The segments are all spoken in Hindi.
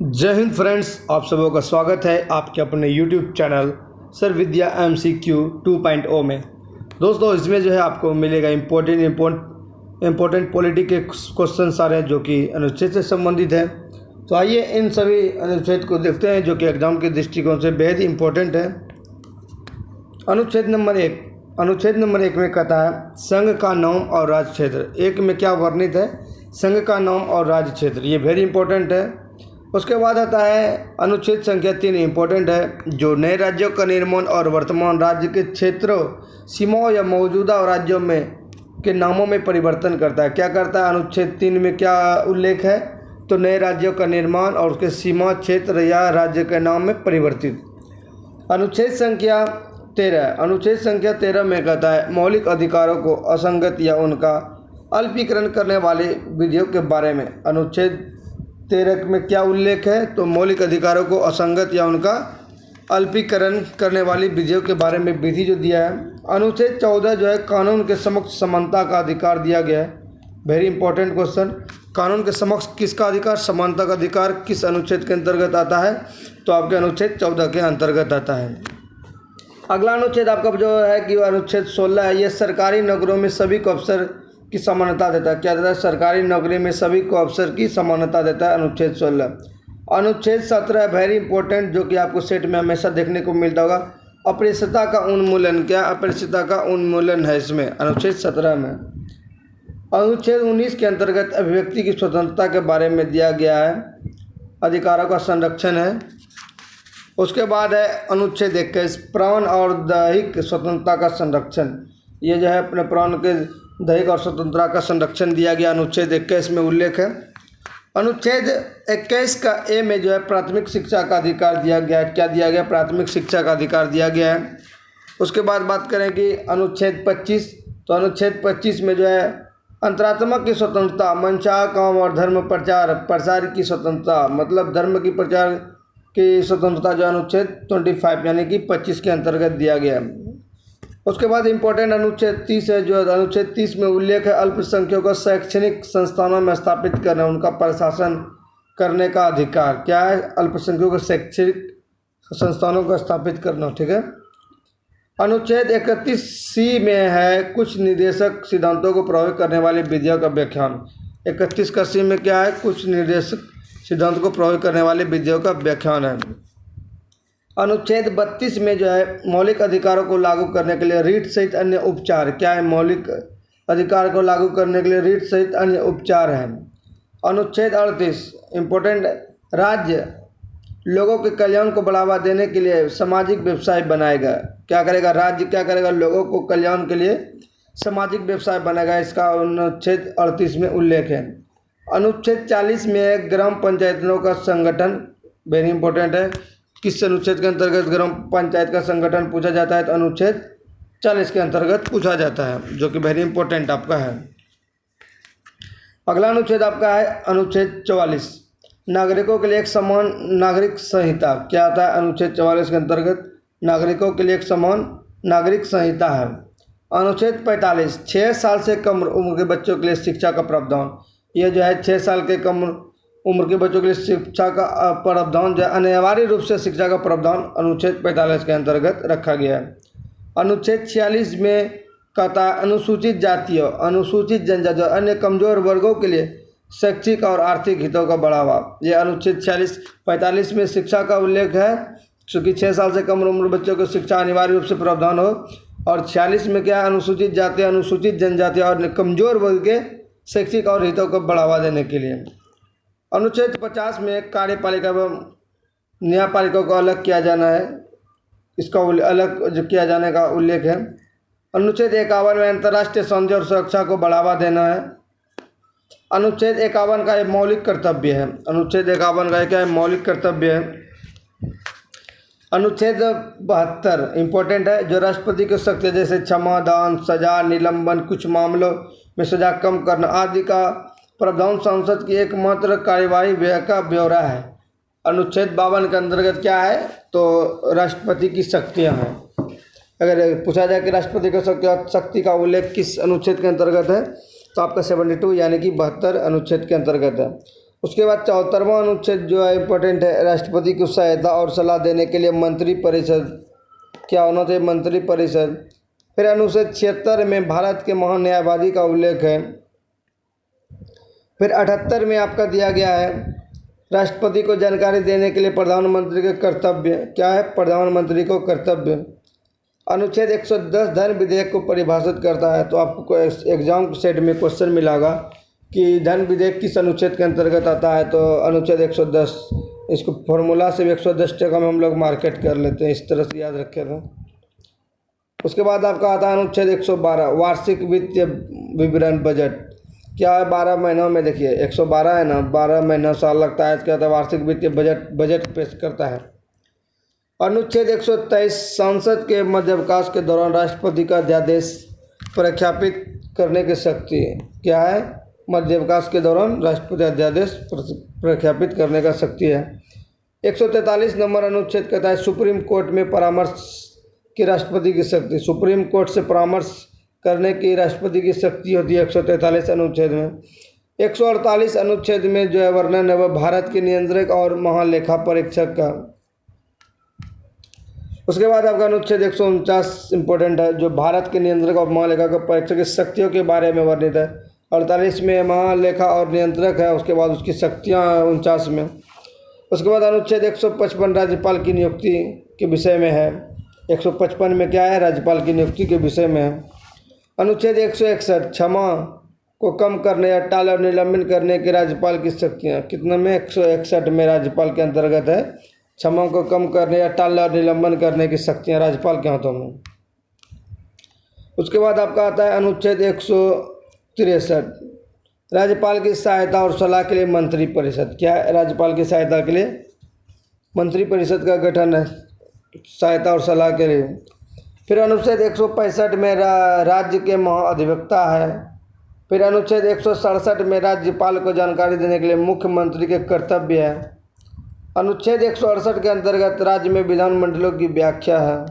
जय हिंद फ्रेंड्स, आप सबों का स्वागत है आपके अपने YouTube चैनल सर विद्या MCQ 2.0 में। दोस्तों, इसमें जो है आपको मिलेगा इम्पोर्टेंट पॉलिटी के क्वेश्चन सारे हैं जो कि अनुच्छेद से संबंधित है। तो आइए इन सभी अनुच्छेद को देखते हैं जो कि एग्जाम के दृष्टिकोण से बेहद इम्पोर्टेंट है। अनुच्छेद नंबर एक में कहता है संघ का नाम और राज्य क्षेत्र। एक में क्या वर्णित है? संघ का नाम और राज्य क्षेत्र, ये वेरी इंपॉर्टेंट है। उसके बाद आता है अनुच्छेद संख्या 3, इम्पोर्टेंट है, जो नए राज्यों का निर्माण और वर्तमान राज्य के क्षेत्रों, सीमाओं या मौजूदा राज्यों में के नामों में परिवर्तन करता है। क्या करता है? अनुच्छेद 3 में क्या उल्लेख है? तो नए राज्यों का निर्माण और उसके सीमा, क्षेत्र या राज्य के नाम में परिवर्तित। अनुच्छेद संख्या 13 में कहता है मौलिक अधिकारों को असंगत या उनका अल्पीकरण करने वाली विधियों के बारे में। अनुच्छेद 13 में क्या उल्लेख है? तो मौलिक अधिकारों को असंगत या उनका अल्पीकरण करने वाली विधियों के बारे में विधि जो दिया है। अनुच्छेद 14 जो है कानून के समक्ष समानता का अधिकार दिया गया है। वेरी इंपॉर्टेंट क्वेश्चन, कानून के समक्ष किसका अधिकार? समानता का अधिकार किस अनुच्छेद के अंतर्गत आता है? तो आपके अनुच्छेद 14 के अंतर्गत आता है। अगला अनुच्छेद आपका जो है कि अनुच्छेद 16 है। ये सरकारी नौकरियों में सभी को अवसर की समानता देता है। क्या देता है? सरकारी नौकरी में सभी को अवसर की समानता देता है, अनुच्छेद 16। अनुच्छेद 17 वेरी इंपॉर्टेंट, जो कि आपको सेट में हमेशा देखने को मिलता होगा, अप्रेषिता का उन्मूलन। क्या अप्रेषिता का उन्मूलन है इसमें, अनुच्छेद 17 में। अनुच्छेद 19 के अंतर्गत अभिव्यक्ति की स्वतंत्रता के बारे में दिया गया है, अधिकारों का संरक्षण है। उसके बाद है अनुच्छेद 21, प्राण और दैहिक स्वतंत्रता का संरक्षण। ये जो है अपने प्राण के दैहिक और स्वतंत्रता का संरक्षण दिया गया, अनुच्छेद 21 में उल्लेख है। अनुच्छेद 21 का ए में जो है प्राथमिक शिक्षा का अधिकार दिया गया है। क्या दिया गया? प्राथमिक शिक्षा का अधिकार दिया गया है। उसके बाद बात करें कि अनुच्छेद 25, तो अनुच्छेद 25 में जो है अंतरात्मा की स्वतंत्रता, मनचाह काम और धर्म प्रचार की स्वतंत्रता, मतलब धर्म की प्रचार की स्वतंत्रता जो अनुच्छेद 25 यानी कि 25 के अंतर्गत दिया गया है। उसके बाद इंपॉर्टेंट अनुच्छेद 30 है, जो अनुच्छेद 30 में उल्लेख है अल्पसंख्यकों को शैक्षणिक संस्थानों में स्थापित करना, उनका प्रशासन करने का अधिकार। क्या है? अल्पसंख्यकों को शैक्षणिक संस्थानों को स्थापित करना, ठीक है। अनुच्छेद 31C में है कुछ निर्देशक सिद्धांतों को प्रभावित करने वाली विधियों का व्याख्यान। 31 का C में क्या है? कुछ निर्देशक सिद्धांत को प्रभावित करने वाली विधियों का व्याख्यान है। अनुच्छेद 32 में जो है मौलिक अधिकारों को लागू करने के लिए रीट सहित अन्य उपचार। क्या है? मौलिक अधिकार को लागू करने के लिए रीट सहित अन्य उपचार है। अनुच्छेद 38 इम्पोर्टेंट, राज्य लोगों के कल्याण को बढ़ावा देने के लिए सामाजिक व्यवसाय बनाएगा। क्या करेगा? राज्य क्या करेगा? लोगों को कल्याण के लिए सामाजिक व्यवसाय बनाएगा, इसका अनुच्छेद 38 में उल्लेख है। अनुच्छेद 40 में ग्राम पंचायतों का संगठन, वेरी इंपॉर्टेंट है, किस अनुच्छेद के अंतर्गत ग्राम पंचायत का संगठन पूछा जाता है? तो अनुच्छेद 40 के अंतर्गत पूछा जाता है, जो कि वेरी इंपॉर्टेंट आपका है। अगला अनुच्छेद आपका है अनुच्छेद 44, नागरिकों के लिए एक समान नागरिक संहिता। क्या आता है? अनुच्छेद 44 के अंतर्गत नागरिकों के लिए एक समान नागरिक संहिता है। अनुच्छेद 45, 6 साल से कम उम्र के बच्चों के लिए शिक्षा का प्रावधान। यह जो है 6 साल के कम उम्र के बच्चों के लिए शिक्षा का प्रावधान, जो अनिवार्य रूप से शिक्षा का प्रावधान अनुच्छेद 45 के अंतर्गत रखा गया है। अनुच्छेद 46 में कहता है अनुसूचित जातियों, अनुसूचित जनजाति और अन्य कमजोर वर्गों के लिए शैक्षिक और आर्थिक हितों का बढ़ावा। यह अनुच्छेद 45 में शिक्षा का उल्लेख है, चूँकि 6 साल से कम उम्र बच्चों को शिक्षा अनिवार्य रूप से प्रावधान हो। और 46 में क्या है? अनुसूचित जाति, अनुसूचित जनजाति और कमजोर वर्ग के शैक्षिक और हितों को बढ़ावा देने के लिए। अनुच्छेद 50 में कार्यपालिका एवं न्यायपालिका को अलग किया जाना है, इसका अलग जो किया जाने का उल्लेख है। अनुच्छेद 51 में अंतर्राष्ट्रीय शांति और सुरक्षा को बढ़ावा देना है। अनुच्छेद 51 का एक मौलिक कर्तव्य है। अनुच्छेद 51 का क्या है? मौलिक कर्तव्य है। अनुच्छेद 72 इम्पोर्टेंट है, जो राष्ट्रपति की शक्ति जैसे क्षमा दान, सजा, निलंबन, कुछ मामलों में सजा कम करना आदि का प्रावधान संसद की एकमात्र कार्यवाही व्यय का ब्यौरा है। अनुच्छेद 52 के अंतर्गत क्या है? तो राष्ट्रपति की शक्तियां हैं। अगर पूछा जाए कि राष्ट्रपति की शक्ति का उल्लेख किस अनुच्छेद के अंतर्गत है, तो आपका 72 यानी कि 72 अनुच्छेद के अंतर्गत है। उसके बाद 74वां अनुच्छेद जो है इम्पोर्टेंट है, राष्ट्रपति को सहायता और सलाह देने के लिए मंत्रिपरिषद क्या होना चाहिए, मंत्रिपरिषद। फिर अनुच्छेद 76 में भारत के महान न्यायवादी का उल्लेख है। फिर 78 में आपका दिया गया है राष्ट्रपति को जानकारी देने के लिए प्रधानमंत्री के कर्तव्य, क्या है, प्रधानमंत्री को कर्तव्य। अनुच्छेद 110 धन विधेयक को परिभाषित करता है। तो आपको एग्जाम सेट में क्वेश्चन मिलेगा कि धन विधेयक किस अनुच्छेद के अंतर्गत आता है, तो अनुच्छेद 110। इसको फॉर्मूला से 110 टका में हम लोग मार्केट कर लेते हैं, इस तरह से याद रखे थे। उसके बाद आपका आता है अनुच्छेद 112 वार्षिक वित्तीय विवरण बजट, क्या है, 12 महीनों में देखिए 112 है ना, 12 महीना साल लगता है, इसका वार्षिक वित्तीय बजट पेश करता है। अनुच्छेद 123 संसद के मध्यावकाश के दौरान राष्ट्रपति का अध्यादेश प्रख्यापित करने की शक्ति है, क्या है, मध्यावकाश के दौरान राष्ट्रपति अध्यादेश प्रख्यापित करने का शक्ति है। 143 नंबर अनुच्छेद कहता है सुप्रीम कोर्ट में परामर्श की राष्ट्रपति की शक्ति, सुप्रीम कोर्ट से परामर्श करने की राष्ट्रपति की शक्ति होती है 143 अनुच्छेद में। 148 अनुच्छेद में जो है वर्णन है वह भारत के नियंत्रक और महालेखा परीक्षक का। उसके बाद आपका अनुच्छेद 149 इम्पोर्टेंट है, जो भारत के नियंत्रक और महालेखा का परीक्षक की शक्तियों के बारे में वर्णित है। 48 में महालेखा और नियंत्रक है, उसके बाद उसकी शक्तियाँ 49 में। उसके बाद अनुच्छेद 155 राज्यपाल की नियुक्ति के विषय में है। 155 में क्या है, राज्यपाल की नियुक्ति के विषय में है। अनुच्छेद 161 क्षमा को कम करने या टाल और निलंबन करने के राज्यपाल की शक्तियाँ, कितने में, 161 में राज्यपाल के अंतर्गत है। क्षमा को कम करने या टाल और निलंबन करने की शक्तियाँ राज्यपाल के हाथों में। उसके बाद आपका आता है अनुच्छेद 163 राज्यपाल की सहायता और सलाह के लिए मंत्रिपरिषद, क्या है, राज्यपाल की सहायता के लिए मंत्रिपरिषद का गठन है, सहायता और सलाह के लिए। फिर अनुच्छेद 165 में राज्य के महाधिवक्ता है। फिर अनुच्छेद 167 में राज्यपाल को जानकारी देने के लिए मुख्यमंत्री के कर्तव्य है। अनुच्छेद 168 के अंतर्गत राज्य में विधानमंडलों की व्याख्या है।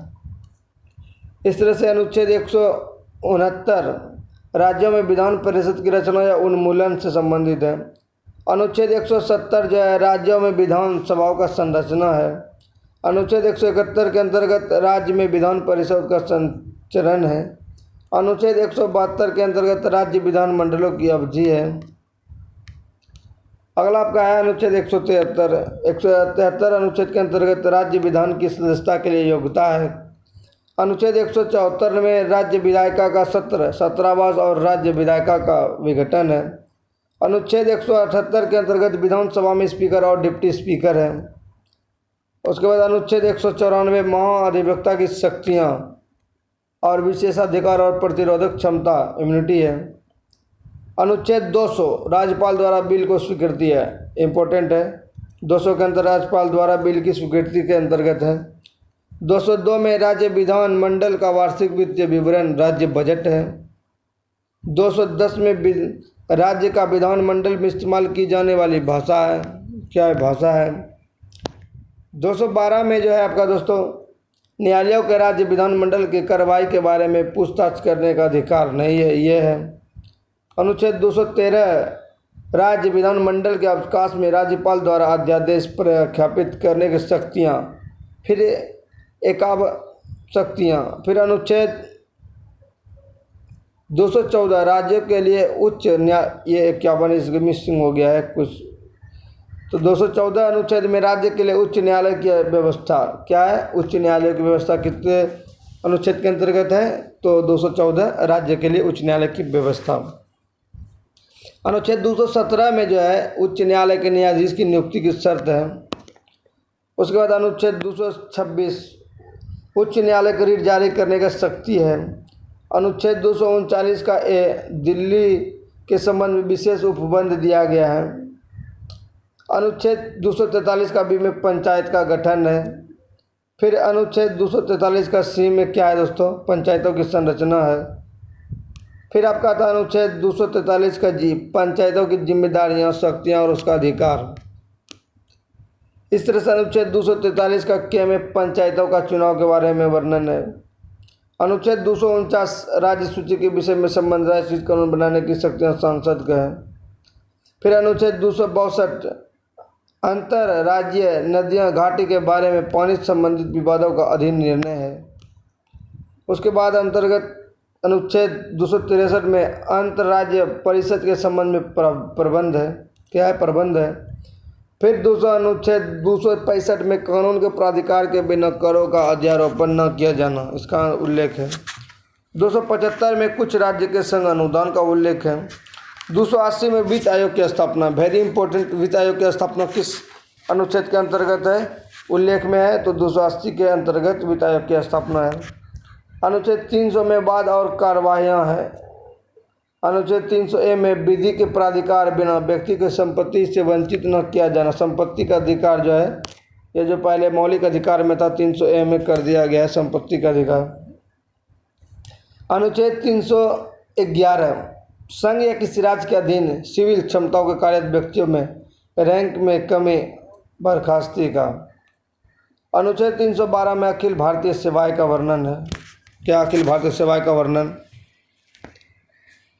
इस तरह से अनुच्छेद 169 राज्यों में विधान परिषद की रचना या उन्मूलन से संबंधित है। अनुच्छेद 170 जो है राज्यों में विधान सभाओं का संरचना है। अनुच्छेद 171 के अंतर्गत राज्य में विधान परिषद का संचरण है। अनुच्छेद 172 के अंतर्गत राज्य विधानमंडलों की अवधि है। अगला आपका है अनुच्छेद 173 अनुच्छेद के अंतर्गत राज्य विधान की सदस्यता के लिए योग्यता है। अनुच्छेद 174 में राज्य विधायिका का सत्र 17वां और राज्य विधायिका का विघटन है। अनुच्छेद 178 के अंतर्गत विधानसभा में स्पीकर और डिप्टी स्पीकर है। उसके बाद अनुच्छेद 194 महाधिवक्ता की शक्तियाँ और विशेषाधिकार और प्रतिरोधक क्षमता, इम्यूनिटी है। अनुच्छेद 200 राज्यपाल द्वारा बिल को स्वीकृति है, इम्पोर्टेंट है। 200 के अंतर राज्यपाल द्वारा बिल की स्वीकृति के अंतर्गत है। 202 में राज्य विधान मंडल का वार्षिक वित्तीय विवरण, राज्य बजट है। 210 में राज्य का विधानमंडल में इस्तेमाल की जाने वाली भाषा है, क्या है, भाषा है। 212 में जो है आपका दोस्तों न्यायालयों के राज्य विधानमंडल की कार्रवाई के बारे में पूछताछ करने का अधिकार नहीं है, ये है। अनुच्छेद 213 राज्य विधानमंडल के अवकाश में राज्यपाल द्वारा अध्यादेश प्रख्यापित करने की शक्तियाँ, फिर शक्तियाँ। फिर अनुच्छेद 214 राज्यों के लिए उच्च न्याय, ये 51 इसमें मिसिंग हो गया है कुछ, तो 214 अनुच्छेद में राज्य के लिए उच्च न्यायालय की व्यवस्था, क्या है, उच्च न्यायालय की व्यवस्था कितने अनुच्छेद के अंतर्गत है, तो 214 राज्य के लिए उच्च न्यायालय की व्यवस्था। अनुच्छेद 217 में जो है उच्च न्यायालय के न्यायाधीश की नियुक्ति की शर्त है। उसके बाद अनुच्छेद 226 उच्च न्यायालय को रीट जारी करने का शक्ति है। अनुच्छेद 239 का दिल्ली के संबंध में विशेष उपबंध दिया गया है। अनुच्छेद 243 का बी में पंचायत का गठन है। फिर अनुच्छेद 243 का सी में क्या है दोस्तों, पंचायतों की संरचना है। फिर आपका आता है अनुच्छेद 243 का जी, पंचायतों की जिम्मेदारियां, शक्तियां और उसका अधिकार। इस तरह से अनुच्छेद 243 का के में पंचायतों का चुनाव के बारे में वर्णन है। अनुच्छेद 249 राज्य सूची के विषय में संबंध राष्ट्रीय कानून बनाने की शक्तियाँ सांसद का है। फिर अनुच्छेद 262 अंतर राज्य नदियाँ घाटी के बारे में पानी से संबंधित विवादों का अधीन निर्णय है। उसके बाद अंतर्गत अनुच्छेद 263 में अंतर्राज्य परिषद के संबंध में प्रबंध है। क्या है? प्रबंध है। फिर अनुच्छेद 265 में कानून के प्राधिकार के बिना करों का अध्यारोपण न किया जाना, इसका उल्लेख है। 275 में कुछ राज्य के संग अनुदान का उल्लेख है। 280 में वित्त आयोग की स्थापना, वेरी इंपॉर्टेंट। वित्त आयोग की स्थापना किस अनुच्छेद के अंतर्गत है? उल्लेख में है, तो 280 के अंतर्गत वित्त आयोग की स्थापना है। अनुच्छेद 300 में वाद और कार्यवाहियाँ हैं। अनुच्छेद 300A में विधि के प्राधिकार बिना व्यक्ति को संपत्ति से वंचित न किया जाना, संपत्ति का अधिकार जो है, ये जो पहले मौलिक अधिकार में था 300A में कर दिया गया है संपत्ति का अधिकार। अनुच्छेद 311 संघ या किसी राज्य के अधीन सिविल क्षमताओं के कार्यरत व्यक्तियों में रैंक में कमी बर्खास्ती का। अनुच्छेद 312 में अखिल भारतीय सेवाएं का वर्णन है। क्या? अखिल भारतीय सेवाएं का वर्णन।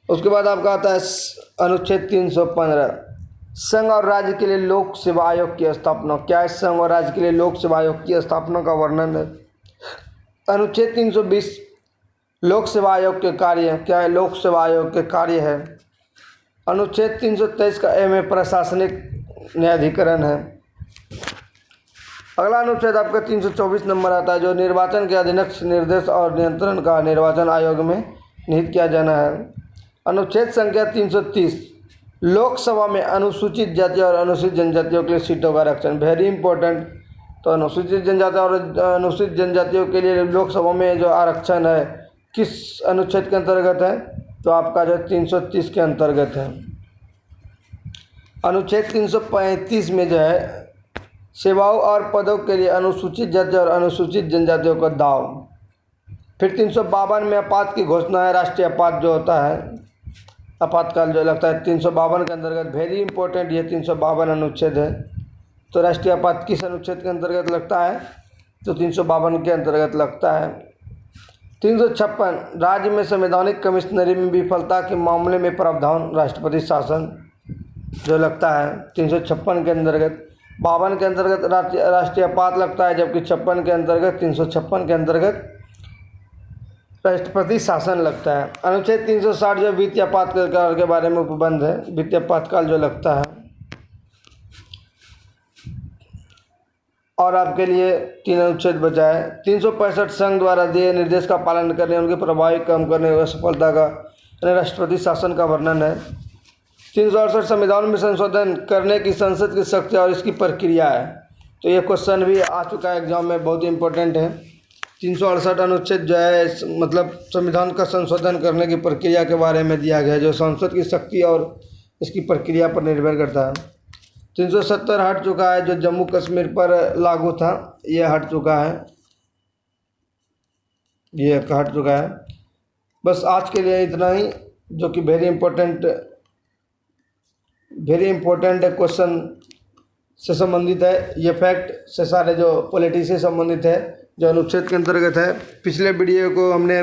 उसके बाद आपका आता है अनुच्छेद 315 संघ और राज्य के लिए लोक सेवा आयोग की स्थापना। क्या है? संघ और राज्य के लिए लोक सेवा आयोग की स्थापना का वर्णन है। अनुच्छेद 320 लोक सेवा आयोग के कार्य। क्या है? लोक सेवा आयोग के कार्य है। अनुच्छेद 323 का ए में प्रशासनिक न्यायाधिकरण है। अगला अनुच्छेद आपका 324 नंबर आता है, जो निर्वाचन के अधीनस्थ निर्देश और नियंत्रण का निर्वाचन आयोग में निहित किया जाना है। अनुच्छेद संख्या 330 लोकसभा में अनुसूचित जाति और अनुसूचित जनजातियों के लिए सीटों का आरक्षण, वेरी इंपॉर्टेंट। तो अनुसूचित जनजाति और अनुसूचित जनजातियों के लिए लोकसभा में जो आरक्षण है किस अनुच्छेद के अंतर्गत है? तो आपका जो 330 के अंतर्गत है। अनुच्छेद 335 में जो है सेवाओं और पदों के लिए अनुसूचित जाति और अनुसूचित जनजातियों का दाव। फिर 352 में आपात की घोषणा है। राष्ट्रीय आपात जो होता है, आपातकाल जो लगता है 352 के अंतर्गत, वेरी इंपॉर्टेंट। ये 352 अनुच्छेद है। तो राष्ट्रीय आपात किस अनुच्छेद के अंतर्गत लगता है? तो 352 के अंतर्गत लगता है। 356 राज्य में संवैधानिक कमिश्नरी में विफलता के मामले में प्रावधान, राष्ट्रपति शासन जो लगता है 356 के अंतर्गत। 52 के अंतर्गत राष्ट्रीय आपात लगता है, जबकि 56 के अंतर्गत 356 के अंतर्गत राष्ट्रपति शासन लगता है। अनुच्छेद 360 जो वित्तीय आपातकाल के बारे में उपबंध है, वित्तीय आपातकाल जो लगता है। और आपके लिए 3 अनुच्छेद बचा है। 365 संघ द्वारा दिए निर्देश का पालन करने, उनके प्रभाव कम करने और सफलता का राष्ट्रपति शासन का वर्णन है। 368 संविधान में संशोधन करने की संसद की शक्ति और इसकी प्रक्रिया है। तो ये क्वेश्चन भी आ चुका है एग्जाम में, बहुत इंपॉर्टेंट है। 368 अनुच्छेद जो है मतलब संविधान का संशोधन करने की प्रक्रिया के बारे में दिया गया है, जो संसद की शक्ति और इसकी प्रक्रिया पर निर्भर करता है। 370 हट चुका है, जो जम्मू कश्मीर पर लागू था, ये हट चुका है, ये हट चुका है। बस आज के लिए इतना ही, जो कि वेरी इंपॉर्टेंट क्वेश्चन से संबंधित है। ये फैक्ट से सारे जो पॉलिटी से संबंधित है, जो अनुच्छेद के अंतर्गत है। पिछले वीडियो को हमने,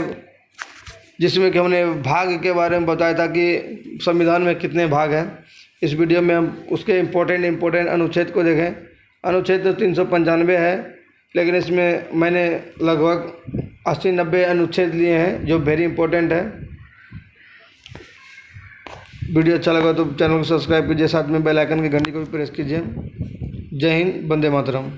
जिसमें कि हमने भाग के बारे में बताया था कि संविधान में कितने भाग हैं, इस वीडियो में हम उसके इम्पोर्टेंट अनुच्छेद को देखें। अनुच्छेद तो 395 है, लेकिन इसमें मैंने लगभग 80-90 अनुच्छेद लिए हैं जो वेरी इंपॉर्टेंट है। वीडियो अच्छा लगा तो चैनल को सब्सक्राइब कीजिए, साथ में बेल आइकन की घंटी को भी प्रेस कीजिए। जय हिंद, वंदे मातरम।